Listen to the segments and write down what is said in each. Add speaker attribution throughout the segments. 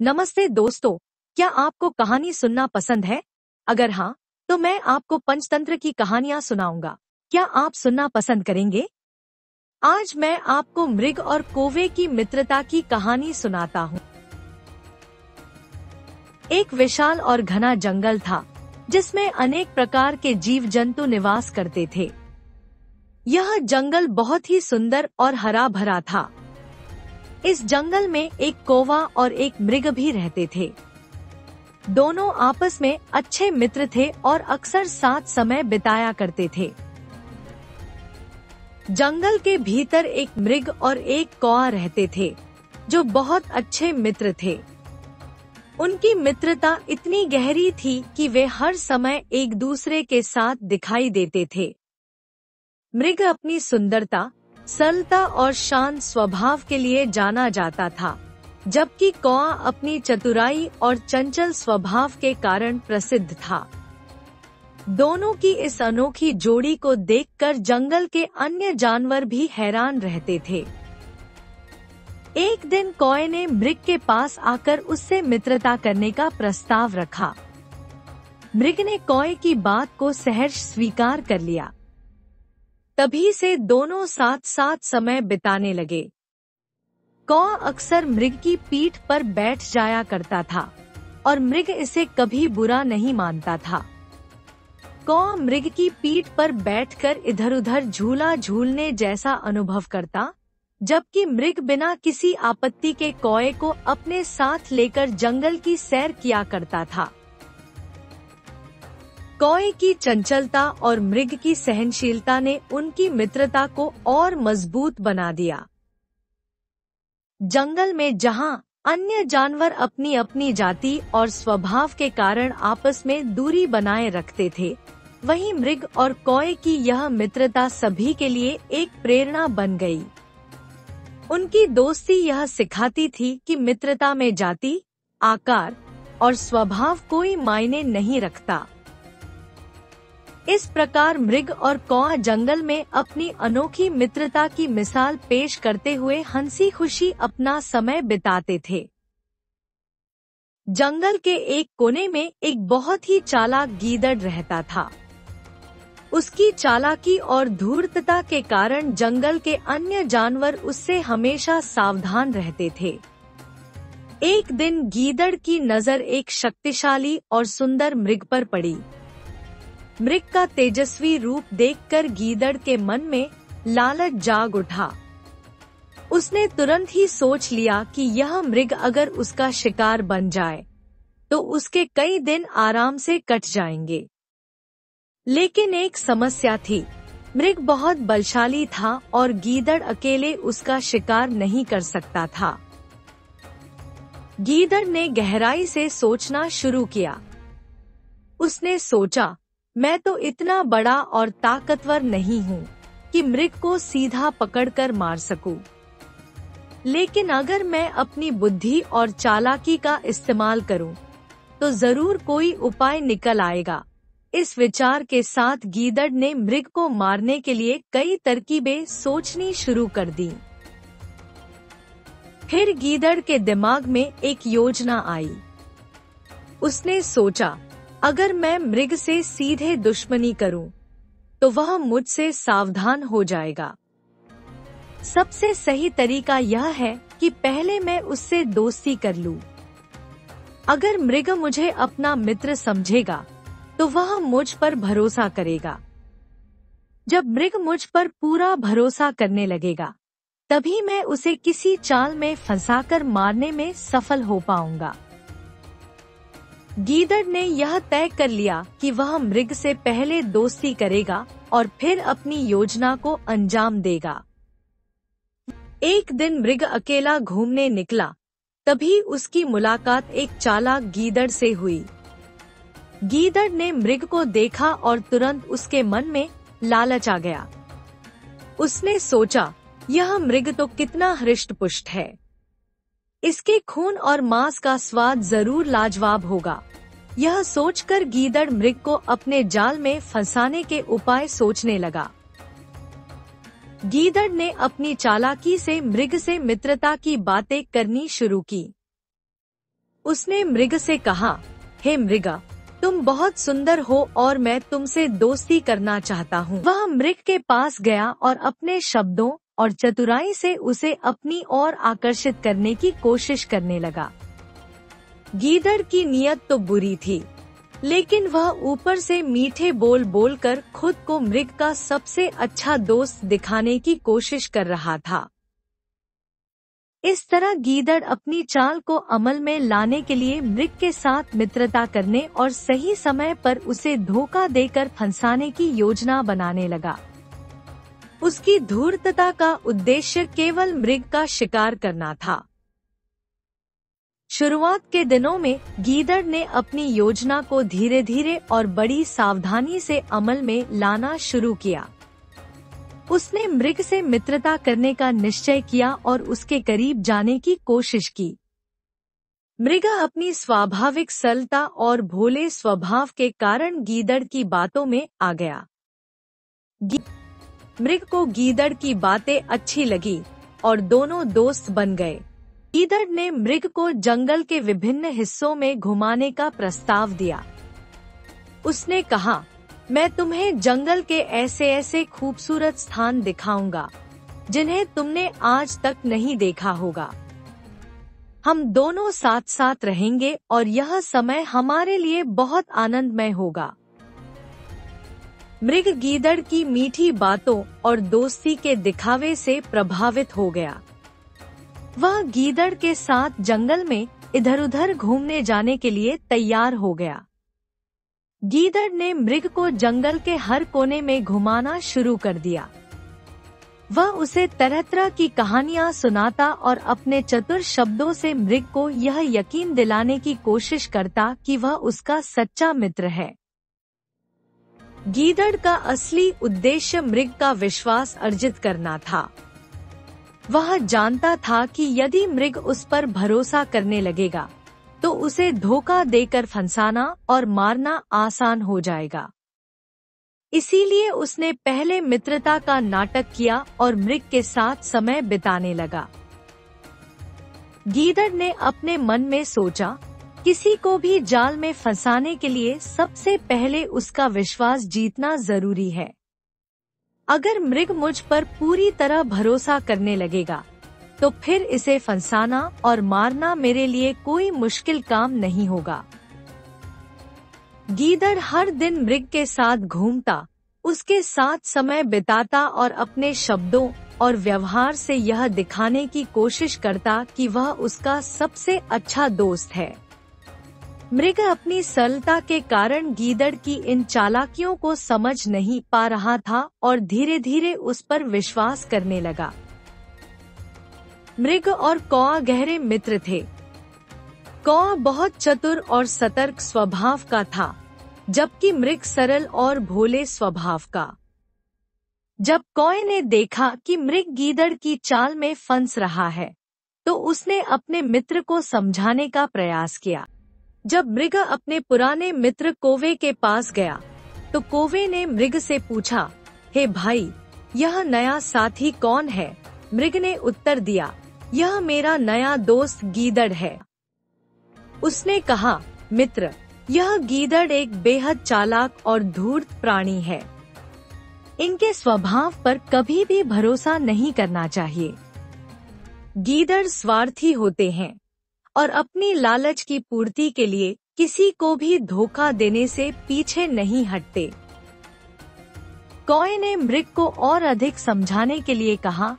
Speaker 1: नमस्ते दोस्तों, क्या आपको कहानी सुनना पसंद है? अगर हाँ, तो मैं आपको पंचतंत्र की कहानियाँ सुनाऊंगा। क्या आप सुनना पसंद करेंगे? आज मैं आपको मृग और कौवे की मित्रता की कहानी सुनाता हूँ। एक विशाल और घना जंगल था, जिसमें अनेक प्रकार के जीव जंतु निवास करते थे। यह जंगल बहुत ही सुंदर और हरा भरा था। इस जंगल में एक कौवा और एक मृग भी रहते थे। दोनों आपस में अच्छे मित्र थे और अक्सर साथ समय बिताया करते थे। जंगल के भीतर एक मृग और एक कौवा रहते थे, जो बहुत अच्छे मित्र थे। उनकी मित्रता इतनी गहरी थी कि वे हर समय एक दूसरे के साथ दिखाई देते थे। मृग अपनी सुंदरता, सरलता और शांत स्वभाव के लिए जाना जाता था, जबकि कौवा अपनी चतुराई और चंचल स्वभाव के कारण प्रसिद्ध था। दोनों की इस अनोखी जोड़ी को देखकर जंगल के अन्य जानवर भी हैरान रहते थे। एक दिन कौवे ने मृग के पास आकर उससे मित्रता करने का प्रस्ताव रखा। मृग ने कौवे की बात को सहर्ष स्वीकार कर लिया। तभी से दोनों साथ साथ समय बिताने लगे। कौवा अक्सर मृग की पीठ पर बैठ जाया करता था और मृग इसे कभी बुरा नहीं मानता था। कौवा मृग की पीठ पर बैठकर इधर-उधर झूला झूलने जैसा अनुभव करता, जबकि मृग बिना किसी आपत्ति के कौवे को अपने साथ लेकर जंगल की सैर किया करता था। कौवे की चंचलता और मृग की सहनशीलता ने उनकी मित्रता को और मजबूत बना दिया। जंगल में जहां अन्य जानवर अपनी अपनी जाति और स्वभाव के कारण आपस में दूरी बनाए रखते थे, वहीं मृग और कौवे की यह मित्रता सभी के लिए एक प्रेरणा बन गई। उनकी दोस्ती यह सिखाती थी कि मित्रता में जाति, आकार और स्वभाव कोई मायने नहीं रखता। इस प्रकार मृग और कौवा जंगल में अपनी अनोखी मित्रता की मिसाल पेश करते हुए हंसी खुशी अपना समय बिताते थे। जंगल के एक कोने में एक बहुत ही चालाक गीदड़ रहता था। उसकी चालाकी और धूर्तता के कारण जंगल के अन्य जानवर उससे हमेशा सावधान रहते थे। एक दिन गीदड़ की नजर एक शक्तिशाली और सुंदर मृग पर पड़ी। मृग का तेजस्वी रूप देखकर गीदड़ के मन में लालच जाग उठा। उसने तुरंत ही सोच लिया कि यह मृग अगर उसका शिकार बन जाए, तो उसके कई दिन आराम से कट जाएंगे। लेकिन एक समस्या थी, मृग बहुत बलशाली था और गीदड़ अकेले उसका शिकार नहीं कर सकता था। गीदड़ ने गहराई से सोचना शुरू किया। उसने सोचा, मैं तो इतना बड़ा और ताकतवर नहीं हूँ कि मृग को सीधा पकड़कर मार सकूं। लेकिन अगर मैं अपनी बुद्धि और चालाकी का इस्तेमाल करूं, तो जरूर कोई उपाय निकल आएगा। इस विचार के साथ गीदड़ ने मृग को मारने के लिए कई तरकीबें सोचनी शुरू कर दी। फिर गीदड़ के दिमाग में एक योजना आई। उसने सोचा, अगर मैं मृग से सीधे दुश्मनी करूं, तो वह मुझसे सावधान हो जाएगा। सबसे सही तरीका यह है कि पहले मैं उससे दोस्ती कर लूं। अगर मृग मुझे अपना मित्र समझेगा, तो वह मुझ पर भरोसा करेगा। जब मृग मुझ पर पूरा भरोसा करने लगेगा, तभी मैं उसे किसी चाल में फंसाकर मारने में सफल हो पाऊंगा। गीदड़ ने यह तय कर लिया कि वह मृग से पहले दोस्ती करेगा और फिर अपनी योजना को अंजाम देगा। एक दिन मृग अकेला घूमने निकला, तभी उसकी मुलाकात एक चालाक गीदड़ से हुई। गीदड़ ने मृग को देखा और तुरंत उसके मन में लालच आ गया। उसने सोचा, यह मृग तो कितना हृष्ट-पुष्ट है। इसके खून और मांस का स्वाद जरूर लाजवाब होगा। यह सोचकर गीदड़ मृग को अपने जाल में फंसाने के उपाय सोचने लगा। गीदड़ ने अपनी चालाकी से मृग से मित्रता की बातें करनी शुरू की। उसने मृग से कहा, हे मृगा, तुम बहुत सुंदर हो और मैं तुमसे दोस्ती करना चाहता हूँ। वह मृग के पास गया और अपने शब्दों और चतुराई से उसे अपनी ओर आकर्षित करने की कोशिश करने लगा। गीदड़ की नीयत तो बुरी थी, लेकिन वह ऊपर से मीठे बोल बोलकर खुद को मृग का सबसे अच्छा दोस्त दिखाने की कोशिश कर रहा था। इस तरह गीदड़ अपनी चाल को अमल में लाने के लिए मृग के साथ मित्रता करने और सही समय पर उसे धोखा देकर फंसाने की योजना बनाने लगा। उसकी धूर्तता का उद्देश्य केवल मृग का शिकार करना था। शुरुआत के दिनों में गीदड़ ने अपनी योजना को धीरे धीरे और बड़ी सावधानी से अमल में लाना शुरू किया। उसने मृग से मित्रता करने का निश्चय किया और उसके करीब जाने की कोशिश की। मृग अपनी स्वाभाविक सरलता और भोले स्वभाव के कारण गीदड़ की बातों में आ गया। मृग को गीदड़ की बातें अच्छी लगी और दोनों दोस्त बन गए। गीदड़ ने मृग को जंगल के विभिन्न हिस्सों में घुमाने का प्रस्ताव दिया। उसने कहा, मैं तुम्हें जंगल के ऐसे ऐसे खूबसूरत स्थान दिखाऊंगा जिन्हें तुमने आज तक नहीं देखा होगा। हम दोनों साथ साथ रहेंगे और यह समय हमारे लिए बहुत आनंदमय होगा। मृग गीदड़ की मीठी बातों और दोस्ती के दिखावे से प्रभावित हो गया। वह गीदड़ के साथ जंगल में इधर उधर घूमने जाने के लिए तैयार हो गया। गीदड़ ने मृग को जंगल के हर कोने में घुमाना शुरू कर दिया। वह उसे तरह तरह की कहानियां सुनाता और अपने चतुर शब्दों से मृग को यह यकीन दिलाने की कोशिश करता कि वह उसका सच्चा मित्र है। गीदड़ का असली उद्देश्य मृग का विश्वास अर्जित करना था। वह जानता था कि यदि मृग उस पर भरोसा करने लगेगा तो उसे धोखा देकर फंसाना और मारना आसान हो जाएगा। इसीलिए उसने पहले मित्रता का नाटक किया और मृग के साथ समय बिताने लगा। गीदड़ ने अपने मन में सोचा, किसी को भी जाल में फंसाने के लिए सबसे पहले उसका विश्वास जीतना जरूरी है। अगर मृग मुझ पर पूरी तरह भरोसा करने लगेगा तो फिर इसे फंसाना और मारना मेरे लिए कोई मुश्किल काम नहीं होगा। गीदड़ हर दिन मृग के साथ घूमता, उसके साथ समय बिताता और अपने शब्दों और व्यवहार से यह दिखाने की कोशिश करता कि वह उसका सबसे अच्छा दोस्त है। मृग अपनी सरलता के कारण गीदड़ की इन चालाकियों को समझ नहीं पा रहा था और धीरे धीरे उस पर विश्वास करने लगा। मृग और कौआ गहरे मित्र थे। कौआ बहुत चतुर और सतर्क स्वभाव का था, जबकि मृग सरल और भोले स्वभाव का। जब कौए ने देखा कि मृग गीदड़ की चाल में फंस रहा है, तो उसने अपने मित्र को समझाने का प्रयास किया। जब मृग अपने पुराने मित्र कौवे के पास गया, तो कौवे ने मृग से पूछा, हे भाई, यह नया साथी कौन है? मृग ने उत्तर दिया, यह मेरा नया दोस्त गीदड़ है। उसने कहा, मित्र, यह गीदड़ एक बेहद चालाक और धूर्त प्राणी है। इनके स्वभाव पर कभी भी भरोसा नहीं करना चाहिए। गीदड़ स्वार्थी होते हैं और अपनी लालच की पूर्ति के लिए किसी को भी धोखा देने से पीछे नहीं हटते। कौए ने मृग को और अधिक समझाने के लिए कहा,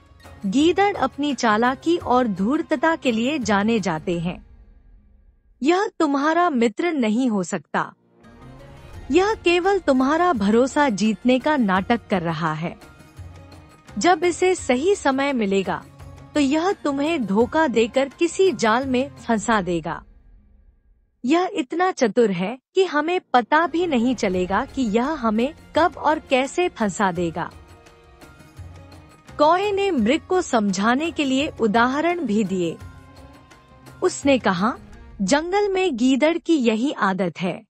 Speaker 1: गीदड़ अपनी चालाकी और धूर्तता के लिए जाने जाते हैं। यह तुम्हारा मित्र नहीं हो सकता। यह केवल तुम्हारा भरोसा जीतने का नाटक कर रहा है। जब इसे सही समय मिलेगा तो यह तुम्हें धोखा देकर किसी जाल में फंसा देगा। यह इतना चतुर है कि हमें पता भी नहीं चलेगा कि यह हमें कब और कैसे फंसा देगा। कौए ने मृग को समझाने के लिए उदाहरण भी दिए। उसने कहा, जंगल में गीदड़ की यही आदत है।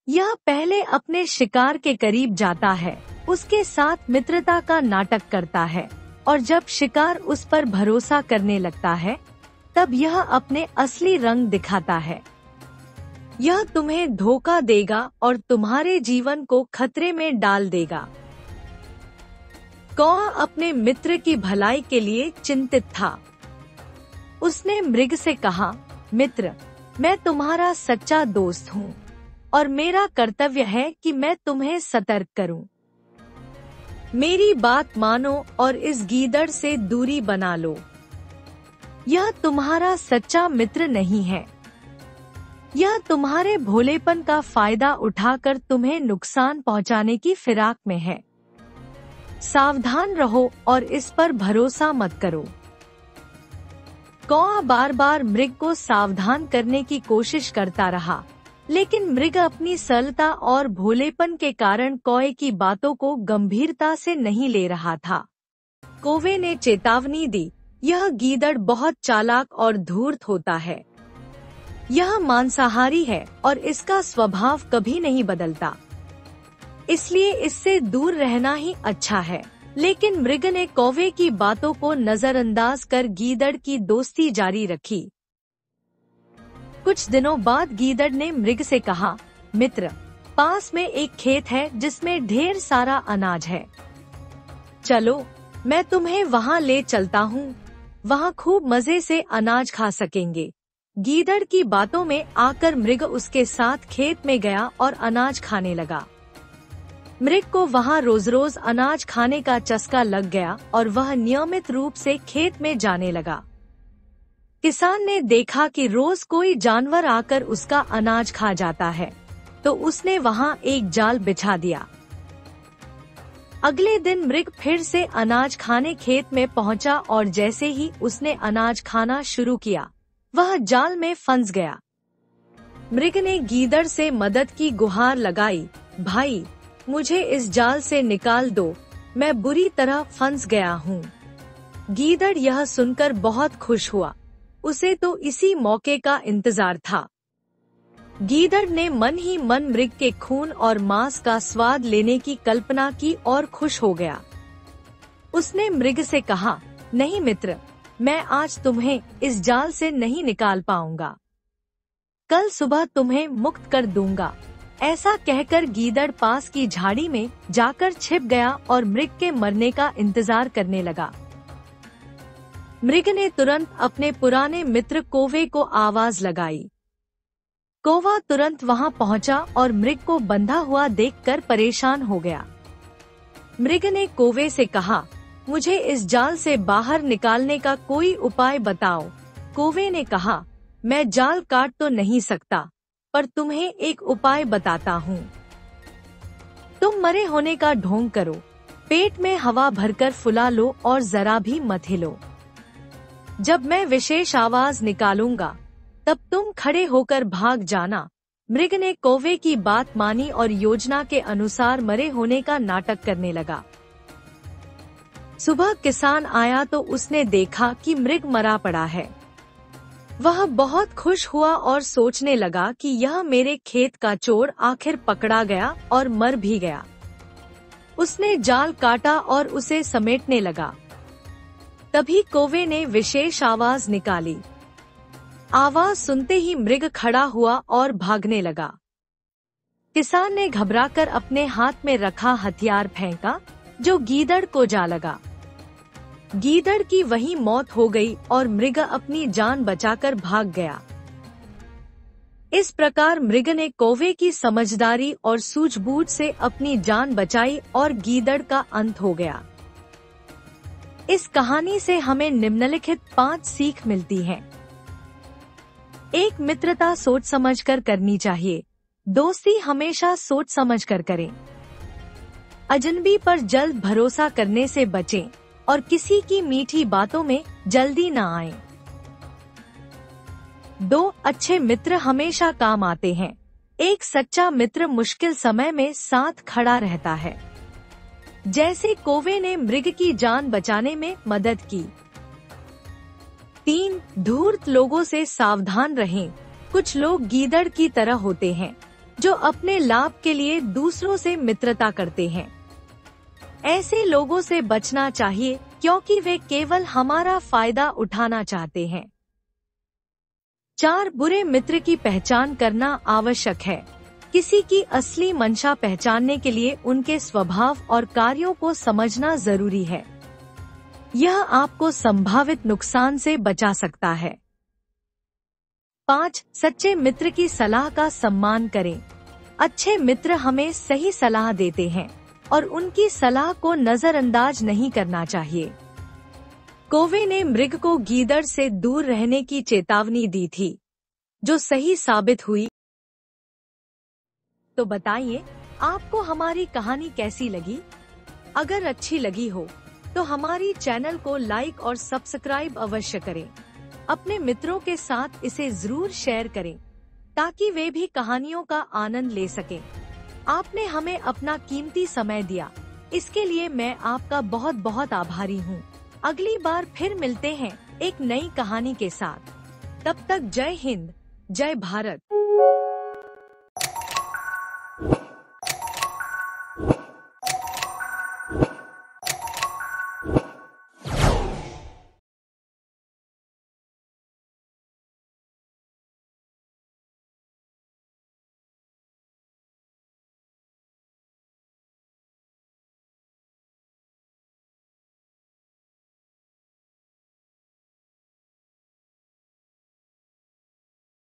Speaker 1: यह पहले अपने शिकार के करीब जाता है, उसके साथ मित्रता का नाटक करता है, और जब शिकार उस पर भरोसा करने लगता है तब यह अपने असली रंग दिखाता है। यह तुम्हें धोखा देगा और तुम्हारे जीवन को खतरे में डाल देगा। कौआ अपने मित्र की भलाई के लिए चिंतित था। उसने मृग से कहा, मित्र, मैं तुम्हारा सच्चा दोस्त हूँ और मेरा कर्तव्य है कि मैं तुम्हें सतर्क करूं। मेरी बात मानो और इस गीदड़ से दूरी बना लो। यह तुम्हारा सच्चा मित्र नहीं है। यह तुम्हारे भोलेपन का फायदा उठाकर तुम्हें नुकसान पहुंचाने की फिराक में है। सावधान रहो और इस पर भरोसा मत करो। कौआ बार बार मृग को सावधान करने की कोशिश करता रहा, लेकिन मृग अपनी सरलता और भोलेपन के कारण कौए की बातों को गंभीरता से नहीं ले रहा था। कौवे ने चेतावनी दी, यह गीदड़ बहुत चालाक और धूर्त होता है। यह मांसाहारी है और इसका स्वभाव कभी नहीं बदलता, इसलिए इससे दूर रहना ही अच्छा है। लेकिन मृग ने कौवे की बातों को नजरअंदाज कर गीदड़ की दोस्ती जारी रखी। कुछ दिनों बाद गीदड़ ने मृग से कहा, मित्र, पास में एक खेत है जिसमें ढेर सारा अनाज है। चलो, मैं तुम्हें वहाँ ले चलता हूँ। वहाँ खूब मजे से अनाज खा सकेंगे। गीदड़ की बातों में आकर मृग उसके साथ खेत में गया और अनाज खाने लगा। मृग को वहाँ रोज रोज अनाज खाने का चस्का लग गया और वह नियमित रूप से खेत में जाने लगा। किसान ने देखा कि रोज कोई जानवर आकर उसका अनाज खा जाता है, तो उसने वहाँ एक जाल बिछा दिया। अगले दिन मृग फिर से अनाज खाने खेत में पहुँचा और जैसे ही उसने अनाज खाना शुरू किया, वह जाल में फंस गया। मृग ने गीदड़ से मदद की गुहार लगाई, भाई, मुझे इस जाल से निकाल दो, मैं बुरी तरह फंस गया हूँ। गीदड़ यह सुनकर बहुत खुश हुआ। उसे तो इसी मौके का इंतजार था। गीदड़ ने मन ही मन मृग के खून और मांस का स्वाद लेने की कल्पना की और खुश हो गया। उसने मृग से कहा, नहीं मित्र, मैं आज तुम्हें इस जाल से नहीं निकाल पाऊंगा। कल सुबह तुम्हें मुक्त कर दूंगा। ऐसा कहकर गीदड़ पास की झाड़ी में जाकर छिप गया और मृग के मरने का इंतजार करने लगा। मृग ने तुरंत अपने पुराने मित्र कौवे को आवाज लगाई। कौवा तुरंत वहां पहुंचा और मृग को बंधा हुआ देखकर परेशान हो गया। मृग ने कौवे से कहा, मुझे इस जाल से बाहर निकालने का कोई उपाय बताओ। कौवे ने कहा, मैं जाल काट तो नहीं सकता, पर तुम्हें एक उपाय बताता हूँ। तुम मरे होने का ढोंग करो, पेट में हवा भरकर फुला लो और जरा भी मत हिलो। जब मैं विशेष आवाज निकालूंगा, तब तुम खड़े होकर भाग जाना। मृग ने कौवे की बात मानी और योजना के अनुसार मरे होने का नाटक करने लगा। सुबह किसान आया तो उसने देखा कि मृग मरा पड़ा है। वह बहुत खुश हुआ और सोचने लगा कि यह मेरे खेत का चोर आखिर पकड़ा गया और मर भी गया। उसने जाल काटा और उसे समेटने लगा। तभी कौवे ने विशेष आवाज निकाली। आवाज सुनते ही मृग खड़ा हुआ और भागने लगा। किसान ने घबराकर अपने हाथ में रखा हथियार फेंका, जो गीदड़ को जा लगा। गीदड़ की वहीं मौत हो गई और मृग अपनी जान बचाकर भाग गया। इस प्रकार मृग ने कौवे की समझदारी और सूझबूझ से अपनी जान बचाई और गीदड़ का अंत हो गया। इस कहानी से हमें निम्नलिखित 5 सीख मिलती हैं। 1. मित्रता सोच समझकर करनी चाहिए। दोस्ती हमेशा सोच समझकर करें। अजनबी पर जल्द भरोसा करने से बचें और किसी की मीठी बातों में जल्दी न आएं। 2. अच्छे मित्र हमेशा काम आते हैं। एक सच्चा मित्र मुश्किल समय में साथ खड़ा रहता है, जैसे कौवे ने मृग की जान बचाने में मदद की। 3. धूर्त लोगों से सावधान रहें। कुछ लोग गीदड़ की तरह होते हैं, जो अपने लाभ के लिए दूसरों से मित्रता करते हैं। ऐसे लोगों से बचना चाहिए, क्योंकि वे केवल हमारा फायदा उठाना चाहते हैं। 4 बुरे मित्र की पहचान करना आवश्यक है। किसी की असली मंशा पहचानने के लिए उनके स्वभाव और कार्यों को समझना जरूरी है। यह आपको संभावित नुकसान से बचा सकता है। 5. सच्चे मित्र की सलाह का सम्मान करें। अच्छे मित्र हमें सही सलाह देते हैं और उनकी सलाह को नजरअंदाज नहीं करना चाहिए। कोवे ने मृग को गीदड़ से दूर रहने की चेतावनी दी थी, जो सही साबित हुई। तो बताइए, आपको हमारी कहानी कैसी लगी? अगर अच्छी लगी हो तो हमारी चैनल को लाइक और सब्सक्राइब अवश्य करें। अपने मित्रों के साथ इसे जरूर शेयर करें ताकि वे भी कहानियों का आनंद ले सकें। आपने हमें अपना कीमती समय दिया, इसके लिए मैं आपका बहुत बहुत आभारी हूँ। अगली बार फिर मिलते हैं एक नई कहानी के साथ। तब तक जय हिंद, जय भारत।